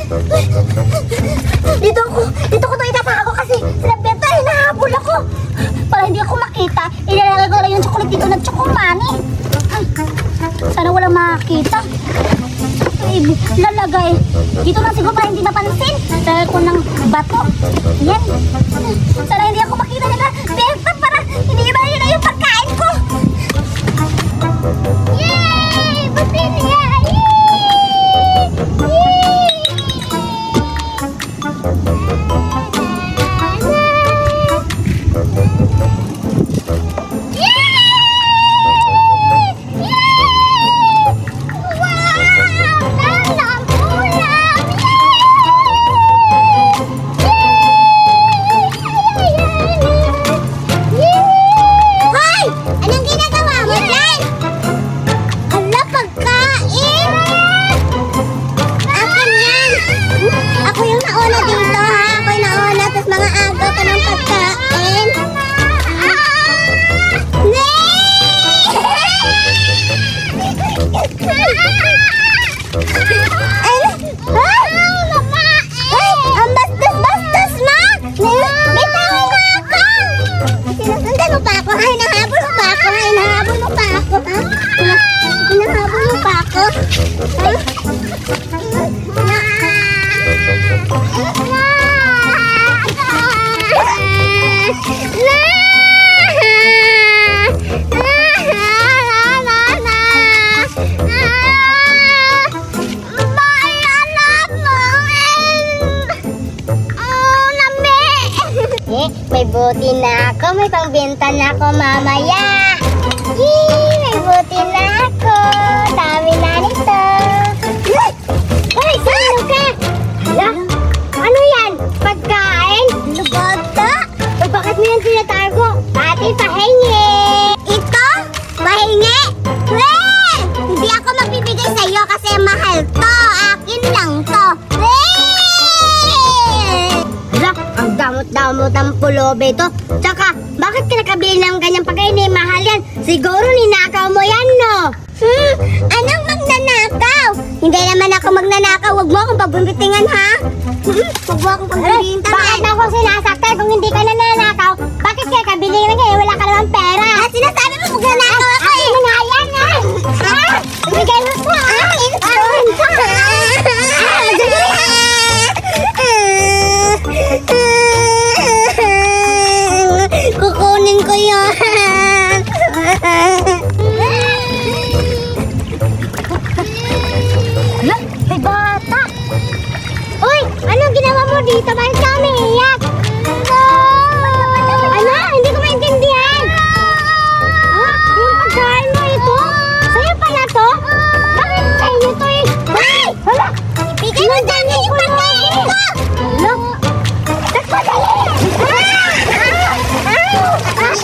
Dito ko ito itatako kasi sila Beta, hinahabol ako. Para hindi ako makita, ilalagay ko lang yung chocolate dito ng Chokomani. Ay, sana walang makakita. Lalagay dito lang siguro para hindi mapansin. Lagay ko ng bato. Yan. Sana hindi ako makita nila Beta para hindi iba nila yung pagkain ko. Yay! Butin niya! May buti na ako, may pangbenta na ako mamaya. Yee! May buti na ako. Dami na nito. Hoy! Sino ka? Hala? Ano yan? Pagkain? Lubota? O bakit mo yan tinatago? Ate, pahingi! Ito? Pahingi? Weh! Hindi ako magbibigay sa'yo kasi mahal to. Akin lang to. Damot ang pulobe ito. Tsaka, bakit ka nakabili ng ganyang pagkain? Mahal yan. Siguro ninakaw mo yan, no? Anong magnanakaw? Hindi naman ako magnanakaw. Huwag mo akong pabuntitingan, ha? Huwag mo akong pabuntitingan. Bakit ako sinasaktan kung hindi ka nananakaw? Bakit kaya kabili na ngayon? Wala ka naman pera. Sinasabi mo magnanakaw ako eh. Ano nga yan, ha? Bigay mo po. Kukunin ko yun. Hala, may bata. Uy, anong ginawa mo dito? Bakit ka umiiyak? Ano? Hindi ko maintindihan. Yung pagkain mo ito? Sa'yo pala to? Bakit sa'yo to eh? Ay! Hala! Ibigay mo dyan yung pagkain ko! Hala! Nagpadali! Tulungan mo ko sa kaan!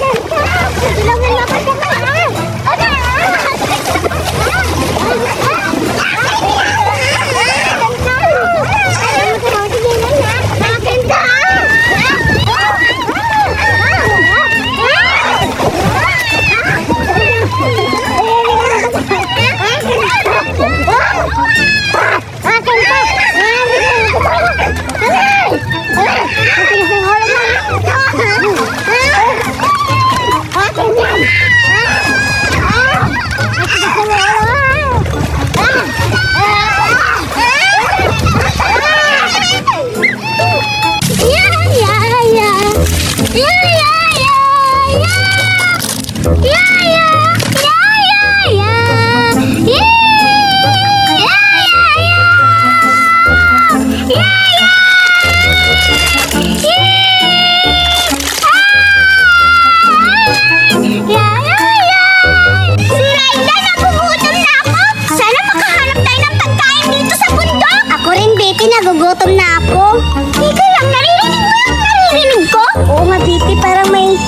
Nagugutom na ako. Ika lang, naririnig mo yung naririnig ko? Oo nga, Biti, parang may...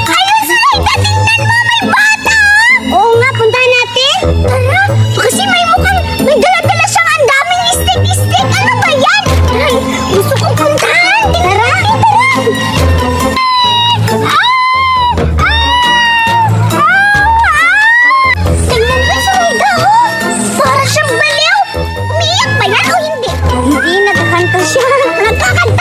Ayun, Sulaida, tingnan mo, may bata! Oo nga, puntahan natin. Tara, kasi may mukhang, may dala-dala siyang ang daming istik-istik. Ano ba yan? Ay, gusto kong puntahan. Tara, tara. Tingnan mo, Sulaida, oh. Para siyang baliw. Umiiyak ba yan o hindi?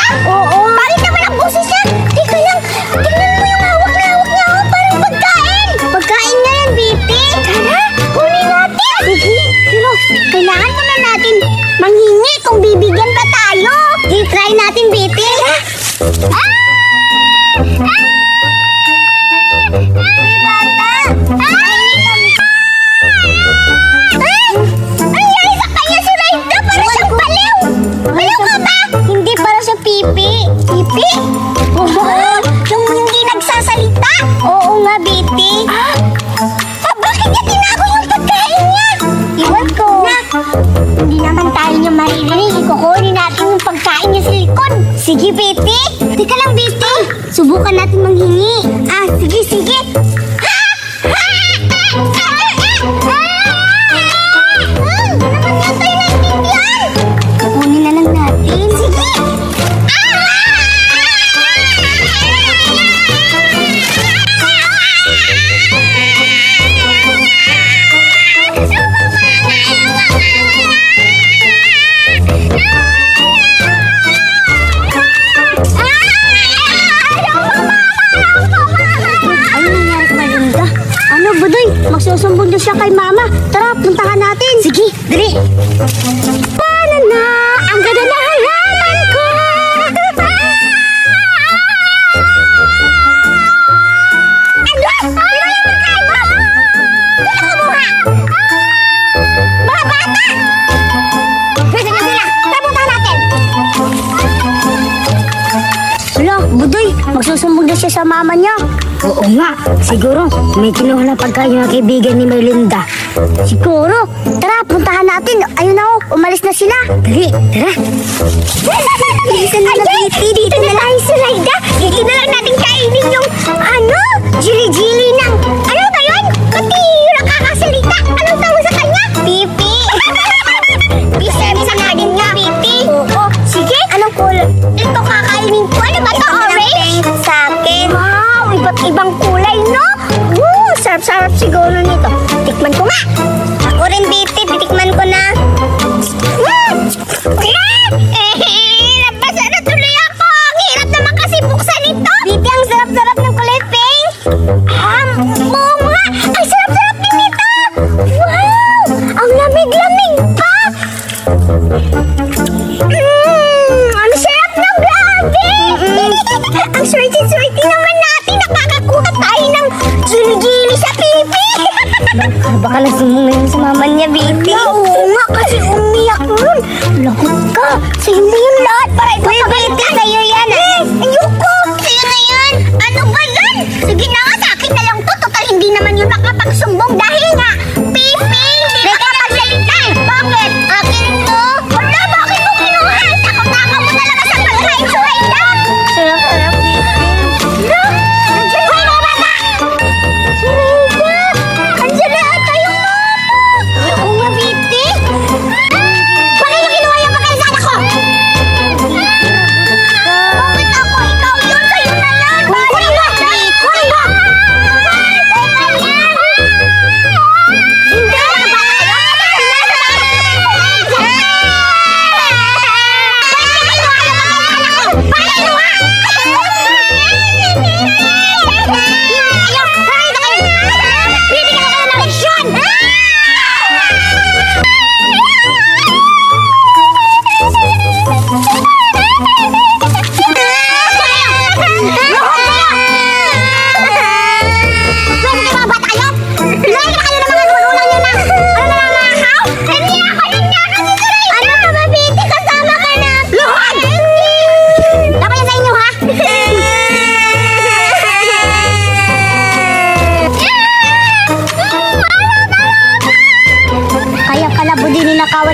Oo. Bakit naman ang boses niya? Teka lang. Tingnan mo yung hawak na hawak niya. Oh, parang pagkain. Pagkain nga yan, Bibi. Tara, kunin natin. Sige. Pero kailangan muna natin manghingi kung bibigyan ba tayo. I-try natin, Bibi. Hindi para sa pipi. Pipi? Oo, yung hindi nagsasalita. Oo nga, Biti. Bakit niya tinago yung pagkain niya? Iwan ko. Hindi naman tayo niya maririnig. Ikukunin natin yung pagkain niya sa likod. Sige, Biti. Teka lang, Biti. Subukan natin manghingi. Sige, sige. Kunin na lang natin. Sige. Magsusumbong na siya kay Mama. Tara, puntahan natin. Sige, dali. Paano na? Ang ganda na halaman ko. Ano? Ano yung pagkain mo? Sino kumuha? Mga bata! Pwede na sila. Tara, puntahan natin. Wala, Budoy. Magsusumbong na siya sa mama niya. Oo nga, siguro may kinuha na pagkain yung kaibigan ni Merlinda. Siguro. Tara, puntahan natin. Ayun na umalis na sila. Dali, tara. Dito na lang, dito na lang. Sulaida, dito na lang natin kainin yung, jili-jili ng, ano ba yun? Pati nakakasalita. Anong tawag sa kanya? Pipi. Bisa natin nga, Pipi. Oo. Sige, anong kulay? Ito kakainin ko. Ano ba ito? Orange? Sa akin. Wow, iba't ibang kulay, no? Sarap-sarap siguro nito. Tikman ko nga. Ako rin, Biti. Titikman ko na. Nabasa na tuloy ako. Ang hirap naman kasi buksan ito. Biti, ang sarap-sarap ng kulay pink. Oo nga. Ang sarap-sarap din nito. Wow! Ang lamig-lamig pa. Ang sarap ng grabe. Ang swerte-swerte naman natin. Nakakakuha tayo ng gili-gili sa pipi. Baka nasumbong na yun sa mama niya, Biti. Oo nga, kasi umiyak nun. Lagot ka. Sa'yo na yun lahat. Para ikaw Biti, sa'yo yan. Ayoko. Sa'yo na yan. Ano ba yan? Sige na nga, sa akin na lang to. Total, hindi naman yun nakapagsumbong dahil nga, Pipi, hindi nakapagsalita. Bakit? Akin to. Wala, bakit mo kinuha? Takot-takot mo talaga sa pagkain, Suhaida. Sarap-sarap, Biti. Nandiyan ko yung mga bata. Suhaida, nandiyan na ata yung mama. Oo nga, Biti. Bakit mo kinuha yung pagkain sa anak ko? Bakit ako? Ikaw yun, sa'yo na yan. Kunin mo. Kunin mo. Hindi.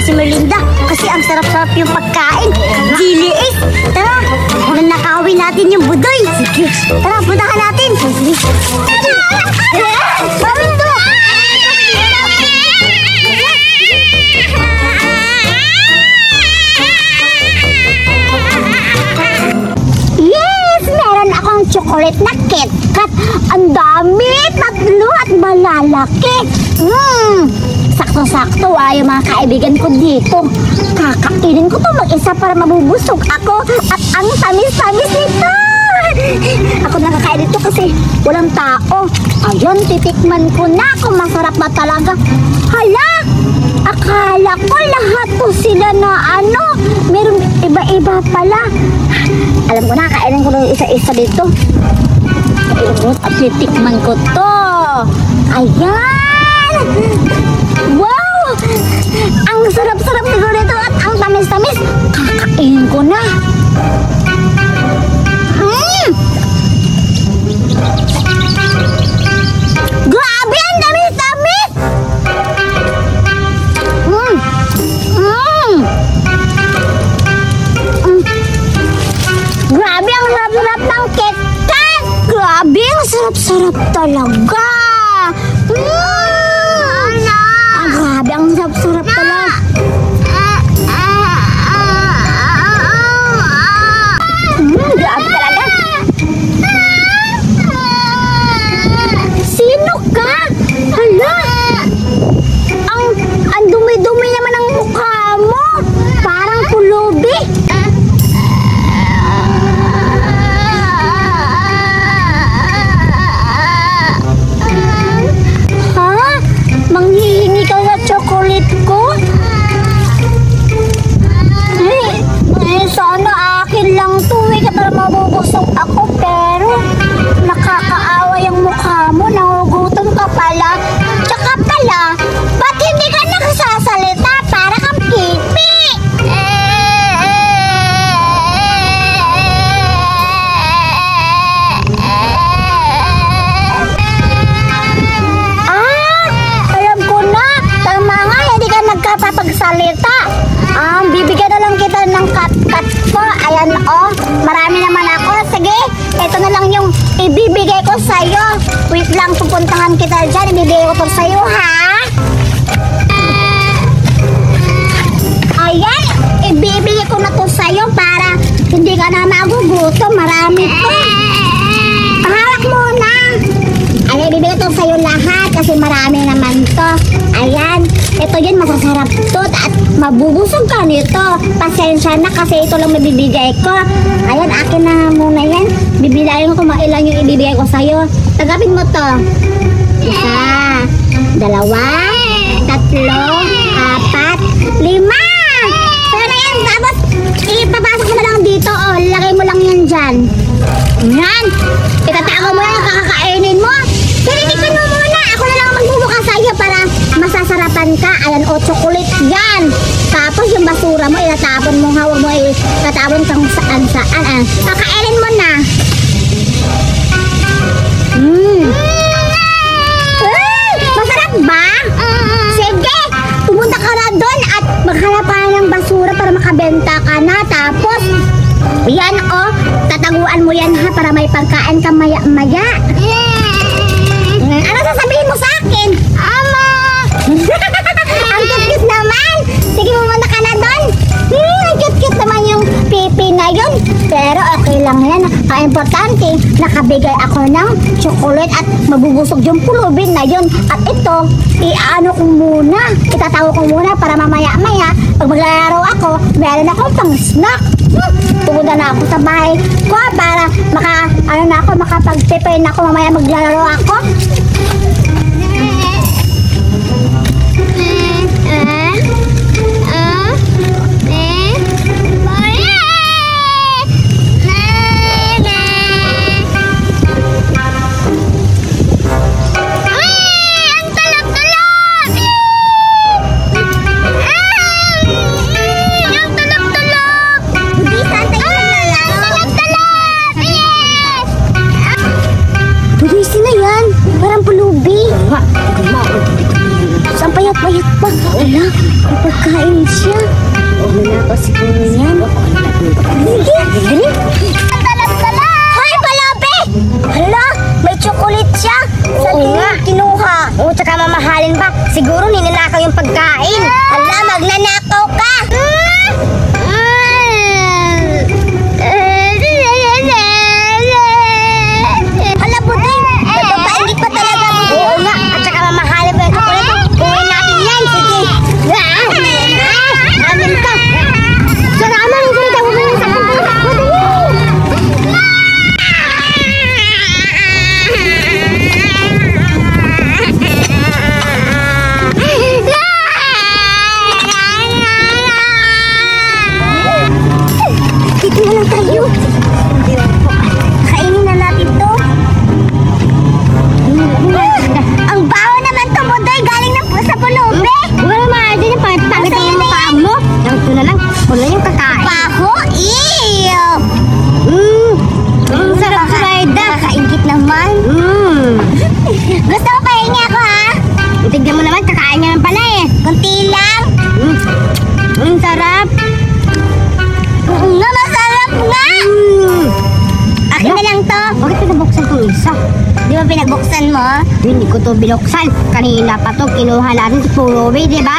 Si Merlinda kasi ang sarap-sarap yung pagkain. Gili is. Tara, nakawin natin yung Budoy. Sige, tara, puntahan natin. Sige. Marindo! Yes! Meron akong chocolate na KitKat. Ang dami, tatlo at malalaki. Sakto-sakto yung mga kaibigan ko dito. Kakainin ko to mag-isa para mabubusog ako. At ang tamis-tamis nito. Ako nakakain ito kasi walang tao. Ayun, titikman ko na kung masarap ba talaga. Hala! Akala ko lahat to sila na meron iba-iba pala. Alam ko na, kainin ko na isa-isa dito. At titikman ko to. Ayan! Wow! Ang sarap-sarap siguro nito at ang tamis-tamis. Kakainin ko na. Grabe, ang tamis-tamis! Grabe, ang sarap-sarap ng KitKat! Grabe, ang sarap-sarap talaga! Grabe, ang sarap-sarap talaga! Grabe talaga! Sino ka? Hala! Ang dumi-dumi naman ang mukha mo! Parang pulubi! Manghihingi ka sa chocolate ko? Sana akin lang to para mabubusog ako, pero nakakaawa yung mukha mo, nahugutom ka pala. Tsaka pala, ba't hindi ka nakasasalita para kang pipi? Alam ko na, tama nga, hindi ka nagkapapagsalita. Bibigyan na lang kita ng cut ko. Ayan, marami naman ako. Sige, ito na lang yung ibibigay ko sa'yo. Wait lang, pupuntahan kita dyan. Ibibigay ko to sa'yo, ha? Ayan, ibibigay ko na to sa'yo para hindi ka na magugutom. Marami to. Pahawak muna. Ayan, ibibigay to sa'yo lahat kasi marami naman to. Ayan, ito yun, masasarap to at mabubusog ka nito. Pasensya na kasi ito lang mabibigay ko. Ayan, akin na muna yan. Bibilayin ko kung mailan yung ibibigay ko sa'yo. Tagapin mo to. 1, 2, 3, 4, 5. Pero na yan, tapos ipapasok mo na lang dito. Lagay mo lang yan dyan. Yan. Itatago mo lang yung kakakainin mo. Tinitikman mo muna. Ako na lang magbubuka sa'yo para masasarapan ka. Ayan, chocolate yan. Tapos yung basura mo, itatapon mo. Hawag mo, itatapon kang saan-saan. Kakainin mo na. Masarap ba? Sige, pumunta ka na doon at maghanap ka ng basura para makabenta ka na. Tapos, yan tataguan mo yan ha para may pagkain ka maya-maya. Ano sasabihin mo sa akin? Ama! Ang cute-cute naman! Sige, pumunta ka na doon. Ang cute-cute naman yung pipi na yun. Pero okay lang yan. Ang importante, nakabigay ako ng chocolate at mabubusog yung pulubin na yun. At ito, itatago ko muna para mamaya-maya, pag maglalaro ako, meron akong pang-snack. Pupunta na ako sa bahay ko para makapag-prepare na ako mamaya maglalaro ako. Payat pa. Ala, may pagkain siya. Nanakaw si Kuya yan. Sige, dali. Hoy, Palabi! Hala, may chocolate siya. Oo nga. Kinuha. Oo, tsaka mamahalin pa. Siguro ninanakaw yung pagkain. Hala, magnanakaw ka. Hala, buding. Nagpapaingit pa talaga. Oo nga, at tsaka mamahalin pa yung chocolate. Kuhin natin yan. Sige. Amin ka. kakain. Baho? Ew! Sarap fried. Nakakaingit naman. Gusto mo pahingi ako ha? Tignan mo naman, kakain niya naman pala eh. Kunti lang. Sarap. Nga, masarap nga. Akin na lang to. Bakit pinabuksan itong isa? Di ba pinagbuksan mo? Hindi ko to binuksan. Kanina pa to, kinuha natin si Purobe, di ba?